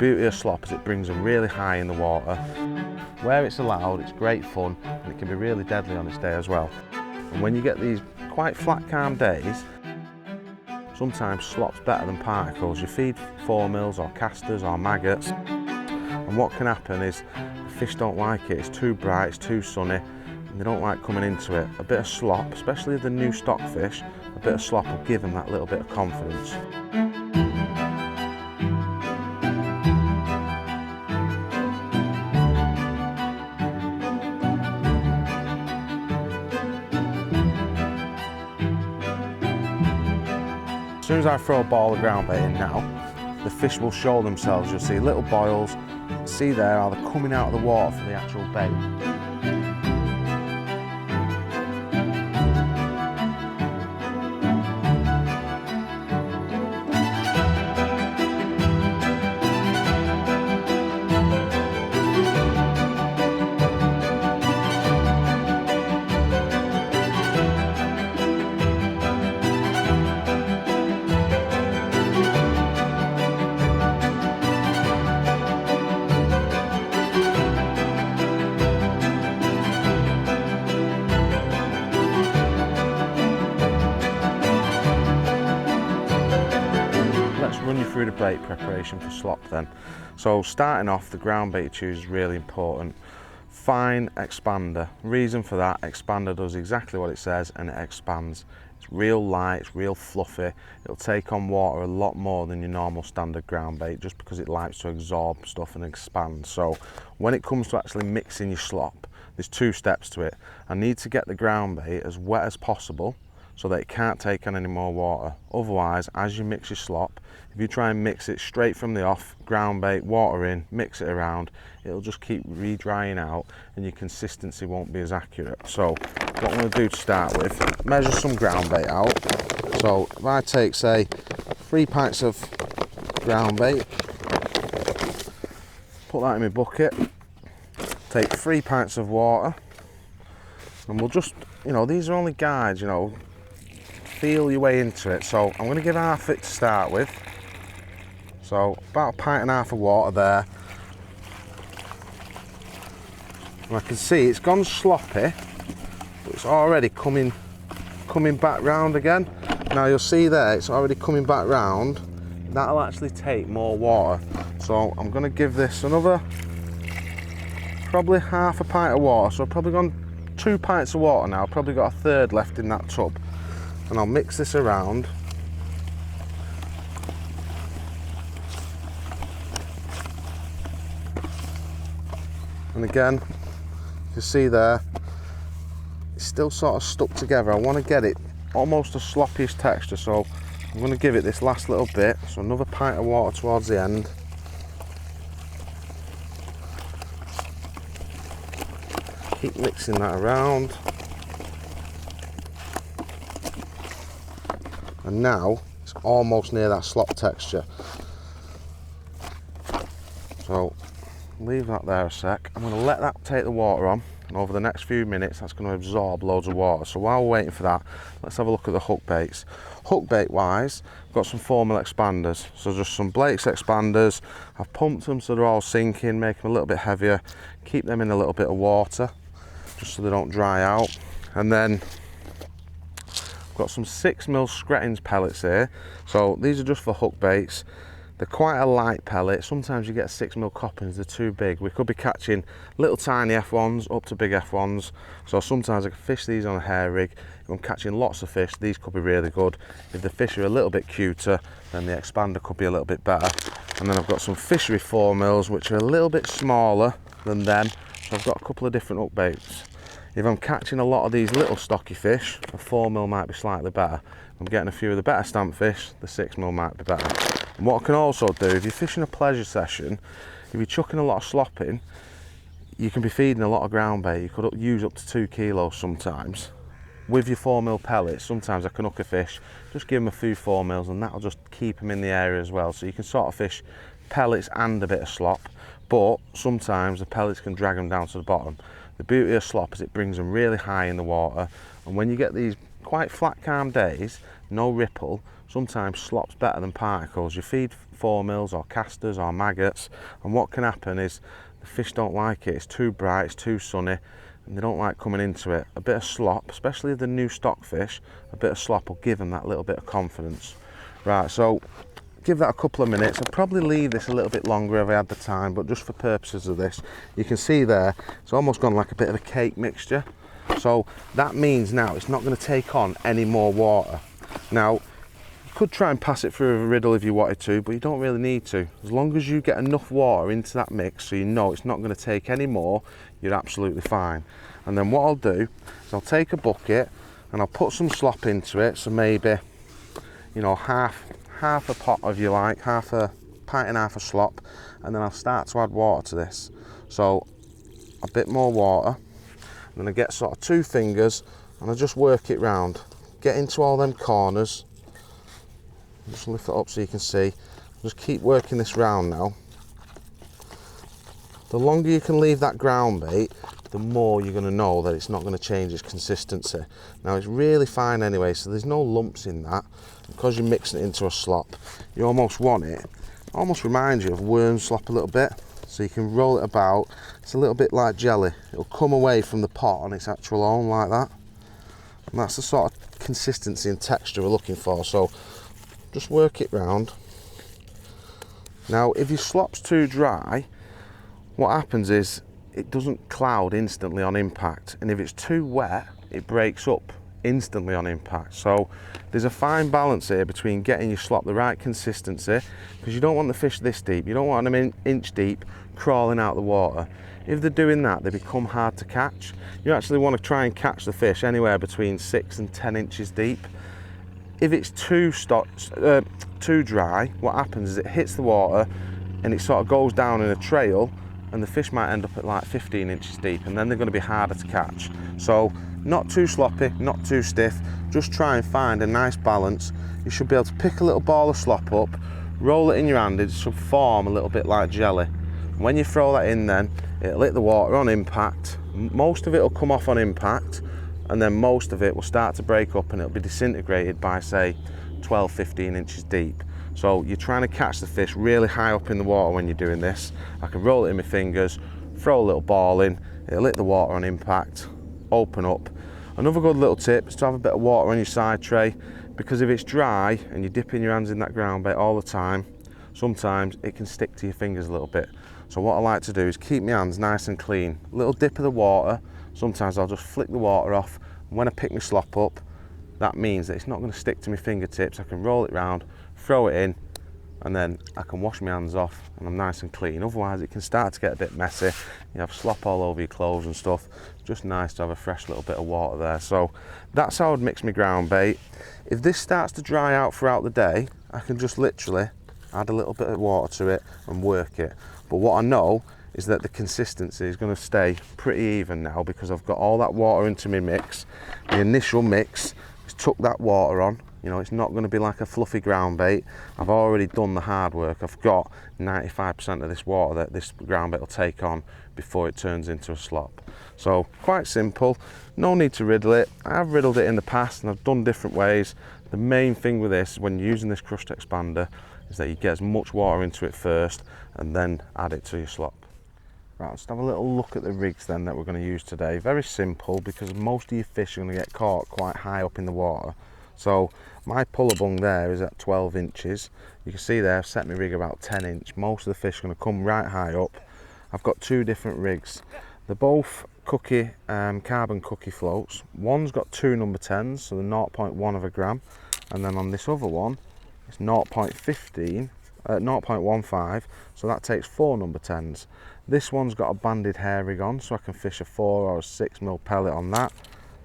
beauty of slop is it brings them really high in the water. Where it's allowed, it's great fun, and it can be really deadly on its day as well. And when you get these quite flat, calm days, sometimes slop's better than particles. You feed 4-mils or casters or maggots, and what can happen is fish don't like it. It's too bright, it's too sunny, and they don't like coming into it. A bit of slop, especially the new stock fish, a bit of slop will give them that little bit of confidence. As soon as I throw a ball of ground bait in now, the fish will show themselves. You'll see little boils. See there how they're coming out of the water for the actual bait. Run you through the bait preparation for slop then. So starting off, the ground bait you choose is really important. Fine expander. Reason for that, expander does exactly what it says and it expands. It's real light, it's real fluffy. It'll take on water a lot more than your normal standard ground bait just because it likes to absorb stuff and expand. So when it comes to actually mixing your slop, there's 2 steps to it. I need to get the ground bait as wet as possible so that it can't take on any more water. Otherwise, as you mix your slop, if you try and mix it straight from the off, ground bait, water in, mix it around, it'll just keep re-drying out and your consistency won't be as accurate. So what I'm going to do to start with, measure some ground bait out. So if I take, say, 3 pints of ground bait, put that in my bucket, take 3 pints of water, and we'll just, you know, these are only guides, you know, feel your way into it. So I'm going to give half it to start with. So about 1.5 pints of water there. And I can see it's gone sloppy, but it's already coming back round again. Now you'll see there, it's already coming back round. That'll actually take more water. So I'm going to give this another, probably 1/2 pint of water. So I've probably gone 2 pints of water now. I've probably got 1/3 left in that tub. And I'll mix this around. And again, you can see there, it's still sort of stuck together. I want to get it almost a sloppish texture, so I'm going to give it this last little bit. So another pint of water towards the end. Keep mixing that around. And now it's almost near that slop texture. So leave that there a sec. I'm going to let that take the water on, and over the next few minutes that's going to absorb loads of water. So while we're waiting for that, let's have a look at the hook baits. Hook bait wise, I've got some 4-mil expanders. So just some Blake's expanders. I've pumped them so they're all sinking, make them a little bit heavier, keep them in a little bit of water just so they don't dry out. And then I've got some 6-mil Screttings pellets here. So these are just for hook baits. They're quite a light pellet. Sometimes you get 6-mil coppins, they're too big. We could be catching little tiny F1's up to big F1's. So sometimes I can fish these on a hair rig. If I'm catching lots of fish, these could be really good. If the fish are a little bit cuter, then the expander could be a little bit better. And then I've got some fishery 4-mils, which are a little bit smaller than them. So I've got a couple of different hook baits. If I'm catching a lot of these little stocky fish, a 4-mil might be slightly better. If I'm getting a few of the better stamp fish, the 6-mil might be better. And what I can also do, if you're fishing a pleasure session, if you're chucking a lot of slop in, you can be feeding a lot of ground bait. You could use up to 2 kilos sometimes. With your 4-mil pellets, sometimes I can hook a fish, just give them a few 4-mils, and that'll just keep them in the area as well. So you can sort of fish pellets and a bit of slop, but sometimes the pellets can drag them down to the bottom. The beauty of slop is it brings them really high in the water, and when you get these quite flat, calm days, no ripple, sometimes slop's better than particles. You feed formils or casters or maggots, and what can happen is the fish don't like it. It's too bright, it's too sunny, and they don't like coming into it. A bit of slop, especially the new stock fish, a bit of slop will give them that little bit of confidence. Right, so give that a couple of minutes. I'll probably leave this a little bit longer if I had the time, but just for purposes of this, you can see there, it's almost gone like a bit of a cake mixture. So that means now it's not going to take on any more water. Now, you could try and pass it through a riddle if you wanted to, but you don't really need to. As long as you get enough water into that mix so you know it's not going to take any more, you're absolutely fine. And then what I'll do is I'll take a bucket and I'll put some slop into it, so maybe, you know, half a pot if you like, half a pint and a half of slop, and then I'll start to add water to this. So a bit more water, and then I get sort of 2 fingers and I just work it round, get into all them corners, just lift it up so you can see, just keep working this round now. The longer you can leave that ground bait, the more you're going to know that it's not going to change its consistency. Now it's really fine anyway, so there's no lumps in that. Because you're mixing it into a slop, you almost want it, almost reminds you of worm slop a little bit, so you can roll it about. It's a little bit like jelly. It'll come away from the pot on its actual own like that, and that's the sort of consistency and texture we're looking for. So just work it round. Now if your slop's too dry, what happens is it doesn't cloud instantly on impact, and if it's too wet, it breaks up instantly on impact. So there's a fine balance here between getting your slop the right consistency, because you don't want the fish this deep, you don't want them inch deep crawling out the water. If they're doing that, they become hard to catch. You actually want to try and catch the fish anywhere between 6 and 10 inches deep. If it's too dry, what happens is it hits the water and it sort of goes down in a trail, and the fish might end up at like 15 inches deep, and then they're going to be harder to catch. So not too sloppy, not too stiff, just try and find a nice balance. You should be able to pick a little ball of slop up, roll it in your hand, it should form a little bit like jelly. When you throw that in, then it'll hit the water on impact. Most of it will come off on impact, and then most of it will start to break up and it'll be disintegrated by, say, 12-15 inches deep. So you're trying to catch the fish really high up in the water when you're doing this. I can roll it in my fingers, throw a little ball in, it'll hit the water on impact, open up. Another good little tip is to have a bit of water on your side tray, because if it's dry and you're dipping your hands in that ground bait all the time, sometimes it can stick to your fingers a little bit. So what I like to do is keep my hands nice and clean. A little dip of the water, sometimes I'll just flick the water off, and when I pick my slop up, that means that it's not going to stick to my fingertips. I can roll it round, throw it in, and then I can wash my hands off and I'm nice and clean. Otherwise it can start to get a bit messy. You have slop all over your clothes and stuff. It's just nice to have a fresh little bit of water there. So that's how I'd mix my ground bait. If this starts to dry out throughout the day, I can just literally add a little bit of water to it and work it. But what I know is that the consistency is going to stay pretty even now, because I've got all that water into my mix. The initial mix has took that water on. You know, it's not going to be like a fluffy ground bait. I've already done the hard work. I've got 95% of this water that this ground bait will take on before it turns into a slop. So quite simple, no need to riddle it. I've riddled it in the past and I've done different ways. The main thing with this, when you're using this crushed expander, is that you get as much water into it first and then add it to your slop. Right, let's have a little look at the rigs then that we're going to use today. Very simple, because most of your fish are going to get caught quite high up in the water. So my puller bung there is at 12 inches. You can see there I've set my rig about 10 inch. Most of the fish are going to come right high up. I've got 2 different rigs. They're both cookie, carbon cookie floats. One's got 2 number 10s, so they're 0.1 of a gram. And then on this other one, it's 0.15, 0.15, so that takes 4 number 10s. This one's got a banded hair rig on, so I can fish a 4 or a 6mm pellet on that.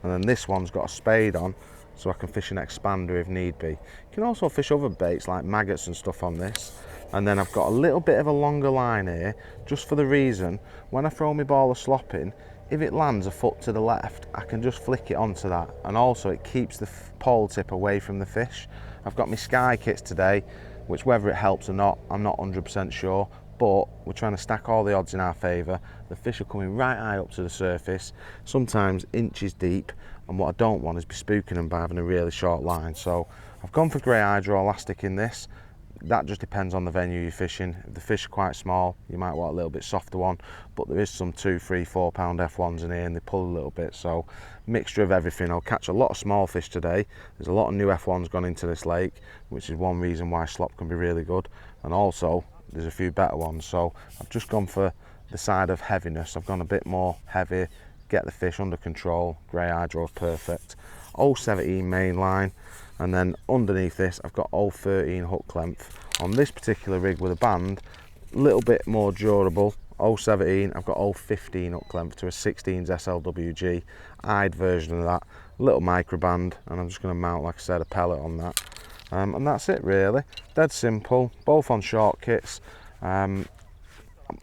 And then this one's got a spade on, so I can fish an expander if need be. You can also fish other baits like maggots and stuff on this. And then I've got a little bit of a longer line here, just for the reason, when I throw my ball of slop in, if it lands a foot to the left, I can just flick it onto that. And also it keeps the pole tip away from the fish. I've got my Sky kits today, which whether it helps or not, I'm not 100% sure. But we're trying to stack all the odds in our favour. The fish are coming right high up to the surface, sometimes inches deep, and what I don't want is be spooking them by having a really short line. So I've gone for grey hydroelastic in this. That just depends on the venue you're fishing. If the fish are quite small, you might want a little bit softer one, but there is some 2, 3, 4 pound F1's in here and they pull a little bit, so mixture of everything. I'll catch a lot of small fish today. There's a lot of new F1's gone into this lake, which is one reason why slop can be really good, and also there's a few better ones. So I've just gone for the side of heaviness. I've gone a bit more heavy, get the fish under control. Grey hydro, perfect. 017 main line. And then underneath this, I've got 013 hook length. On this particular rig with a band, a little bit more durable. 017, I've got 015 hook length to a 16's SLWG. Eyed version of that. Little micro band, and I'm just going to mount, like I said, a pellet on that. And that's it really. Dead simple, both on short kits.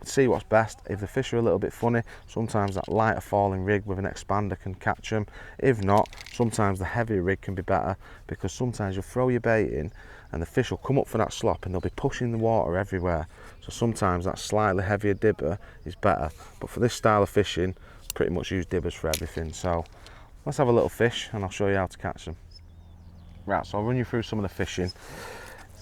See what's best. If the fish are a little bit funny, sometimes that lighter falling rig with an expander can catch them. If not, sometimes the heavier rig can be better, because sometimes you'll throw your bait in and the fish will come up for that slop and they'll be pushing the water everywhere. So sometimes that slightly heavier dibber is better. But for this style of fishing, pretty much use dibbers for everything. So let's have a little fish and I'll show you how to catch them. Right, so I'll run you through some of the fishing.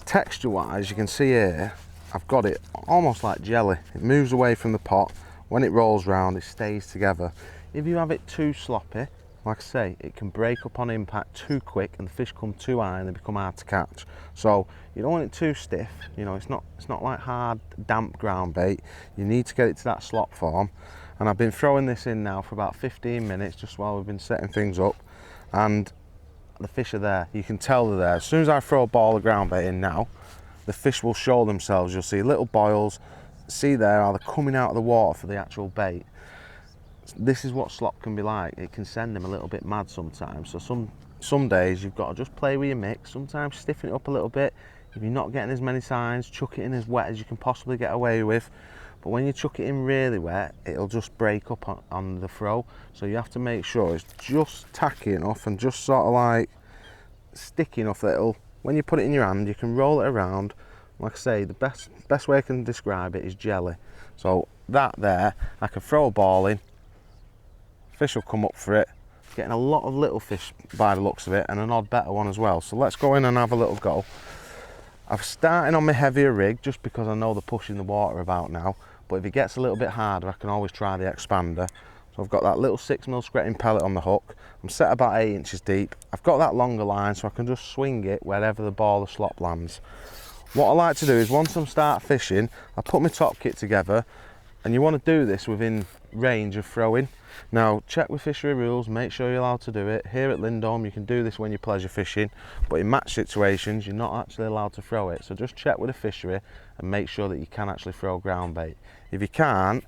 Texture wise, you can see here, I've got it almost like jelly. It moves away from the pot. When it rolls round, it stays together. If you have it too sloppy, like I say, it can break up on impact too quick and the fish come too high and they become hard to catch. So you don't want it too stiff. You know, it's not like hard, damp ground bait. You need to get it to that slop form. And I've been throwing this in now for about 15 minutes, just while we've been setting things up. And the fish are there. You can tell they're there. As soon as I throw a ball of ground bait in now, the fish will show themselves. You'll see little boils. See there how they're coming out of the water for the actual bait. This is what slop can be like. It can send them a little bit mad sometimes. So some days you've got to just play with your mix. Sometimes stiffen it up a little bit. If you're not getting as many signs, chuck it in as wet as you can possibly get away with. But when you chuck it in really wet, it'll just break up on the throw. So you have to make sure it's just tacky enough and just sort of like sticky enough that it'll, when you put it in your hand, you can roll it around. Like I say, the best way I can describe it is jelly. So that there, I can throw a ball in, fish will come up for it. Getting a lot of little fish by the looks of it, and an odd better one as well. So let's go in and have a little go. I'm starting on my heavier rig just because I know they're pushing the water about now. But if it gets a little bit harder, I can always try the expander. So I've got that little 6mm skretting pellet on the hook. I'm set about 8 inches deep. I've got that longer line so I can just swing it wherever the ball of slop lands. What I like to do is once I start fishing, I put my top kit together, and you want to do this within range of throwing. Now check with fishery rules, make sure you're allowed to do it. Here at Lindholme you can do this when you're pleasure fishing, but in match situations you're not actually allowed to throw it. So just check with the fishery and make sure that you can actually throw ground bait. If you can't,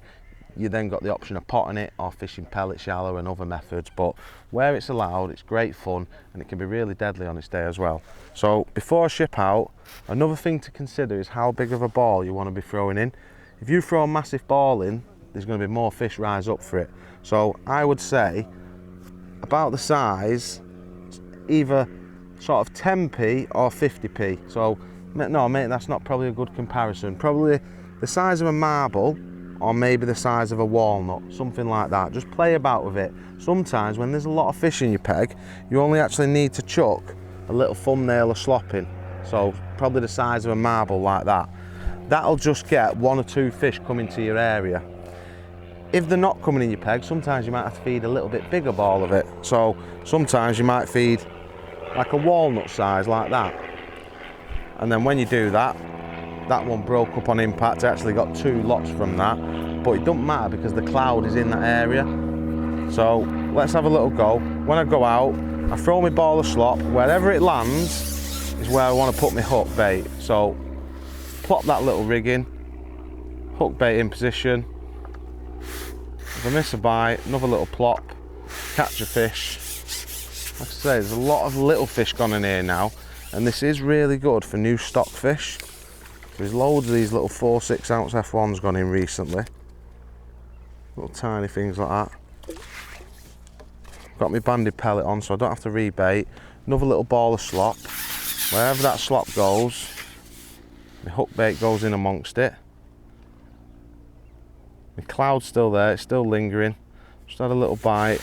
you then got the option of potting it or fishing pellet shallow and other methods, but where it's allowed, it's great fun and it can be really deadly on its day as well. So before I ship out, another thing to consider is how big of a ball you want to be throwing in. If you throw a massive ball in, there's going to be more fish rise up for it. So I would say about the size, either sort of 10p or 50p. So no mate, that's not probably a good comparison. Probably the size of a marble, or maybe the size of a walnut, something like that. Just play about with it. Sometimes when there's a lot of fish in your peg, you only actually need to chuck a little thumbnail of slop in. So probably the size of a marble like that. That'll just get 1 or 2 fish coming to your area. If they're not coming in your peg, sometimes you might have to feed a little bit bigger ball of it. So sometimes you might feed like a walnut size like that. And then when you do that, that one broke up on impact. I actually got 2 lots from that, but it doesn't matter because the cloud is in that area. So let's have a little go. When I go out, I throw my ball of slop. Wherever it lands is where I want to put my hook bait. So plop that little rig in, hook bait in position. If I miss a bite, another little plop, catch a fish. Like I say, there's a lot of little fish gone in here now, and this is really good for new stock fish. There's loads of these little 4-6 ounce F1's gone in recently. Little tiny things like that. Got my banded pellet on so I don't have to rebait. Another little ball of slop. Wherever that slop goes, the hook bait goes in amongst it. The cloud's still there, it's still lingering. Just had a little bite.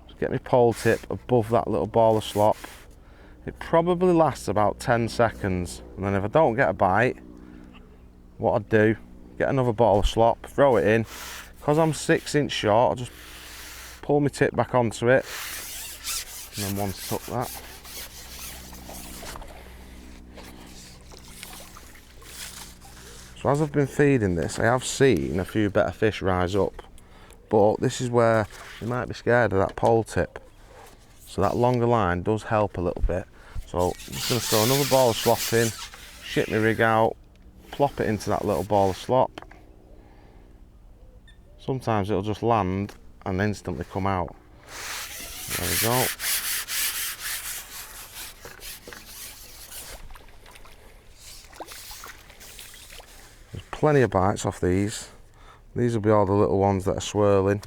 Just get my pole tip above that little ball of slop. It probably lasts about 10 seconds, and then if I don't get a bite, what I'd do, get another bottle of slop, throw it in. Because I'm 6 inch short, I'll just pull my tip back onto it, and then once I took that, so as I've been feeding this, I have seen a few better fish rise up, but this is where you might be scared of that pole tip. So that longer line does help a little bit. So I'm just going to throw another ball of slop in, ship my rig out, plop it into that little ball of slop. Sometimes it'll just land and instantly come out. There we go. There's plenty of bites off these. These will be all the little ones that are swirling,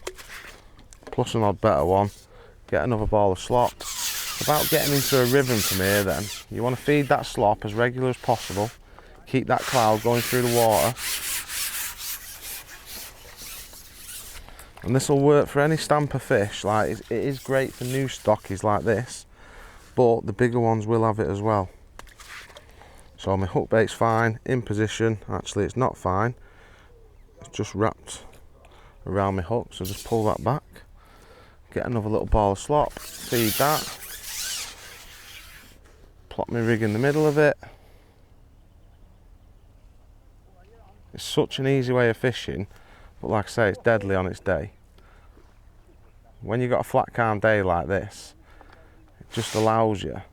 plus an odd better one. Get another ball of slop. It's about getting into a rhythm from here then. You want to feed that slop as regular as possible. Keep that cloud going through the water. And this will work for any stamper fish. Like, it is great for new stockies like this, but the bigger ones will have it as well. So my hook bait's fine, in position. Actually, it's not fine. It's just wrapped around my hook, so just pull that back. Get another little ball of slop, feed that, plop my rig in the middle of it. It's such an easy way of fishing, but like I say, it's deadly on its day. When you've got a flat calm day like this, it just allows you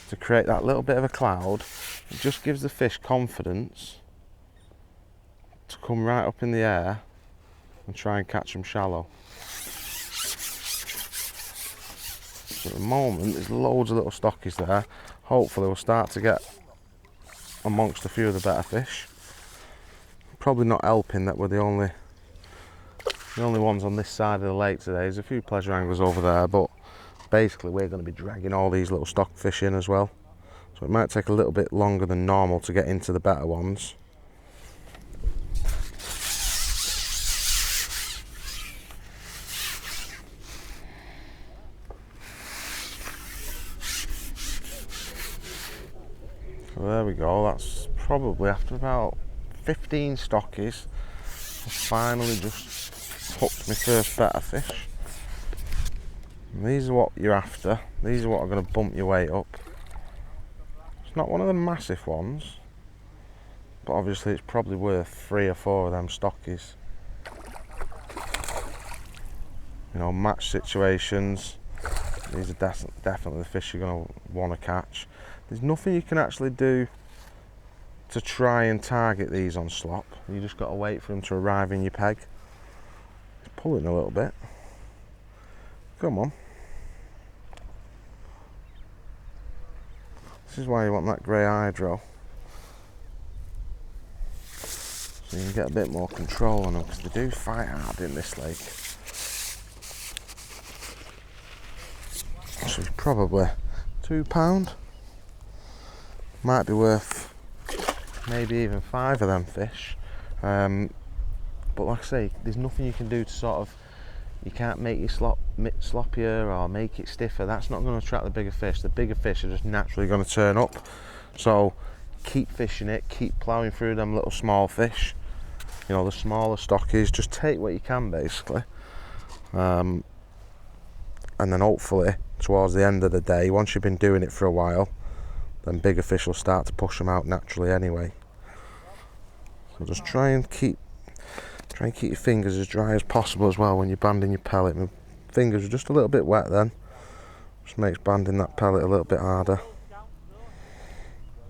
to create that little bit of a cloud. It just gives the fish confidence to come right up in the air and try and catch them shallow. So at the moment, there's loads of little stockies there. Hopefully we'll start to get amongst a few of the better fish. Probably not helping that we're the only ones on this side of the lake today. There's a few pleasure anglers over there, but basically we're going to be dragging all these little stockfish in as well. So it might take a little bit longer than normal to get into the better ones. So there we go, that's probably after about 15 stockies, I finally just hooked my first better fish. And these are what you're after, these are what are going to bump your weight up. It's not one of the massive ones, but obviously it's probably worth 3 or 4 of them stockies. You know, match situations, these are definitely the fish you're going to want to catch. There's nothing you can actually do to try and target these on slop. You just got to wait for them to arrive in your peg. It's pulling a little bit. Come on. This is why you want that grey hydro. So you can get a bit more control on them, because they do fight hard in this lake. So it's probably £2. Might be worth maybe even 5 of them fish, but like I say, there's nothing you can do to sort of, you can't make your slop sloppier or make it stiffer. That's not going to attract the bigger fish. The bigger fish are just naturally going to turn up. So keep fishing it, keep ploughing through them little small fish, you know, the smaller stockies. Just take what you can basically, and then hopefully towards the end of the day, once you've been doing it for a while, then bigger fish will start to push them out naturally anyway. So just try and keep your fingers as dry as possible as well when you're banding your pellet. My fingers are just a little bit wet then. Just makes banding that pellet a little bit harder.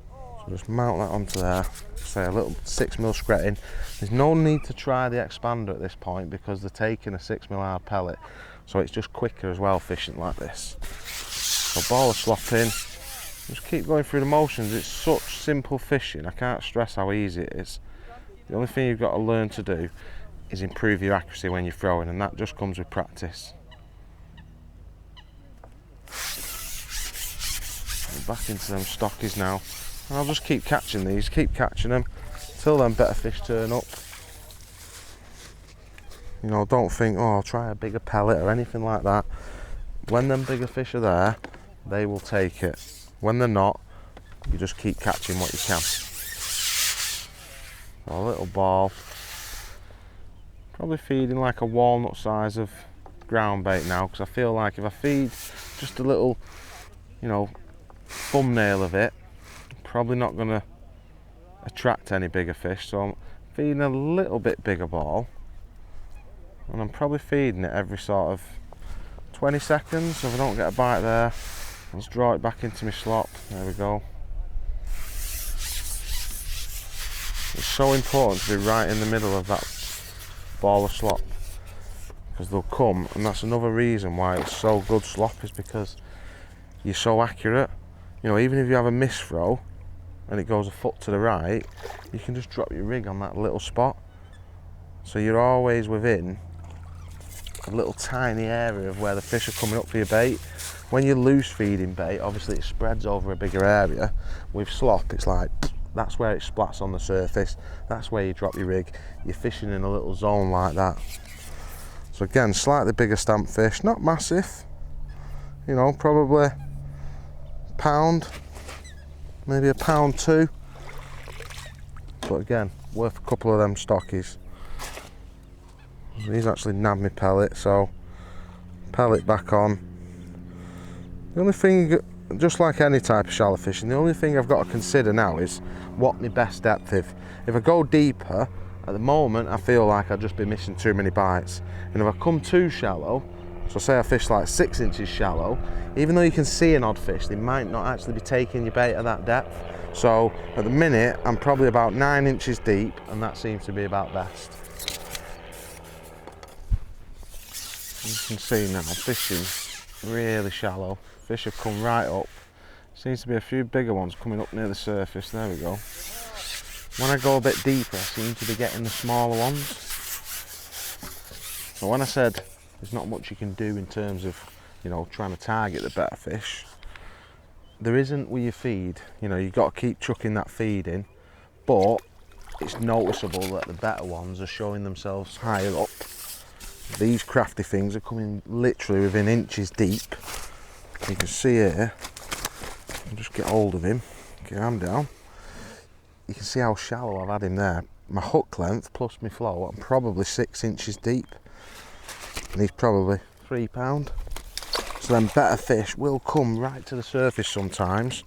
So just mount that onto there. Say a little 6mm skretting. There's no need to try the expander at this point because they're taking a 6mm hard pellet. So it's just quicker as well fishing like this. So ball of slop in. Just keep going through the motions. It's such simple fishing. I can't stress how easy it is. The only thing you've got to learn to do is improve your accuracy when you're throwing, and that just comes with practice. Back into them stockies now. And I'll just keep catching these, keep catching them till them better fish turn up. You know, don't think, oh, I'll try a bigger pellet or anything like that. When them bigger fish are there, they will take it. When they're not, you just keep catching what you can. So a little ball, probably feeding like a walnut size of ground bait now, because I feel like if I feed just a little, you know, thumbnail of it, I'm probably not going to attract any bigger fish. So I'm feeding a little bit bigger ball, and I'm probably feeding it every sort of 20 seconds. So if I don't get a bite there, I'll just draw it back into my slop. There we go. It's so important to be right in the middle of that ball of slop, because they'll come, and that's another reason why it's so good slop, is because you're so accurate. You know, even if you have a miss throw and it goes a foot to the right, you can just drop your rig on that little spot. So you're always within a little tiny area of where the fish are coming up for your bait. When you're loose feeding bait, obviously it spreads over a bigger area. With slop, it's like, that's where it splats on the surface. That's where you drop your rig. You're fishing in a little zone like that. So again, slightly bigger stamp fish, not massive. You know, probably £1, maybe £1.2. But again, worth a couple of them stockies. He's actually nabbed me pellet, so pellet back on. The only thing, just like any type of shallow fishing, the only thing I've got to consider now is what my best depth is. If I go deeper, at the moment I feel like I'll just be missing too many bites. And if I come too shallow, so say I fish like 6 inches shallow, even though you can see an odd fish, they might not actually be taking your bait at that depth. So at the minute I'm probably about 9 inches deep, and that seems to be about best. You can see now I'm fishing really shallow. Fish have come right up. Seems to be a few bigger ones coming up near the surface. There we go. When I go a bit deeper, I seem to be getting the smaller ones. So when I said there's not much you can do in terms of, you know, trying to target the better fish, there isn't with your feed. You know, you've got to keep chucking that feed in, but it's noticeable that the better ones are showing themselves higher up. These crafty things are coming literally within inches deep. You can see here, I'll just get hold of him, get him down. You can see how shallow I've had him there. My hook length plus my flow, I'm probably 6 inches deep. And he's probably £3. So then better fish will come right to the surface sometimes.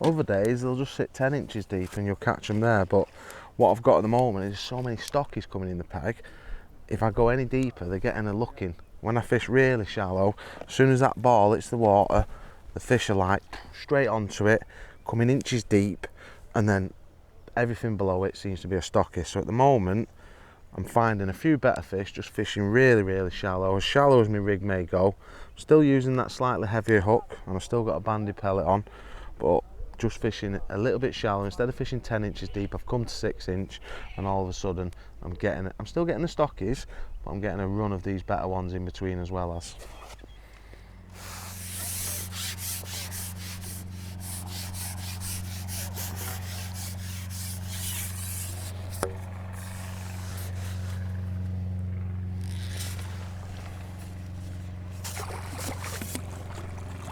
Other days they'll just sit 10 inches deep and you'll catch them there. But what I've got at the moment is so many stockies coming in the peg. If I go any deeper, they're getting a look in. When I fish really shallow, as soon as that ball hits the water, the fish are like straight onto it, coming inches deep, and then everything below it seems to be a stocky. So at the moment, I'm finding a few better fish, just fishing really, really shallow as my rig may go. I'm still using that slightly heavier hook, and I've still got a bandy pellet on, but just fishing a little bit shallow. Instead of fishing 10 inches deep, I've come to 6 inch, and all of a sudden I'm still getting the stockies, but I'm getting a run of these better ones in between as well as.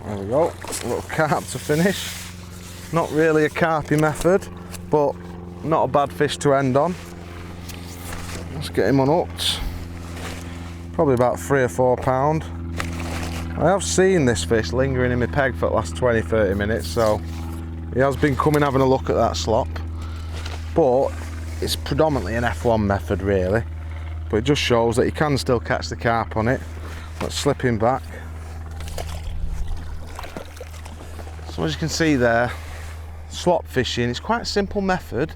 There we go, a little carp to finish. Not really a carpy method, but not a bad fish to end on. Let's get him unhooked. Probably about £3 or £4. I have seen this fish lingering in my peg for the last 20-30 minutes, so he has been coming having a look at that slop. But it's predominantly an F1 method really, but it just shows that you can still catch the carp on it. Let's slip him back. So as you can see there, slop fishing, it's quite a simple method.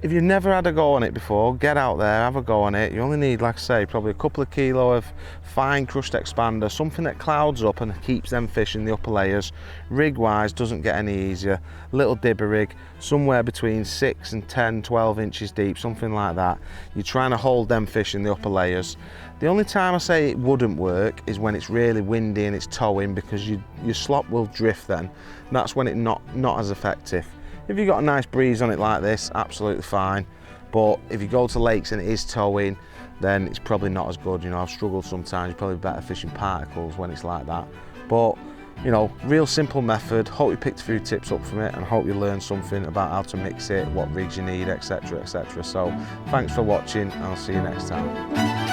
If you've never had a go on it before, get out there, have a go on it. You only need, like I say, probably a couple of kilo of fine crushed expander, something that clouds up and keeps them fish in the upper layers. Rig wise, doesn't get any easier. Little dibber rig, somewhere between 6 and 10, 12 inches deep, something like that. You're trying to hold them fish in the upper layers. The only time I say it wouldn't work is when it's really windy and it's towing, because your slop will drift then. That's when it's not as effective. If you've got a nice breeze on it like this, absolutely fine. But if you go to lakes and it is towing, then it's probably not as good. You know, I've struggled sometimes. You're probably better fishing particles when it's like that. But You know, real simple method. Hope you picked a few tips up from it and hope you learned something about how to mix it, what rigs you need, etc, etc. So thanks for watching and I'll see you next time.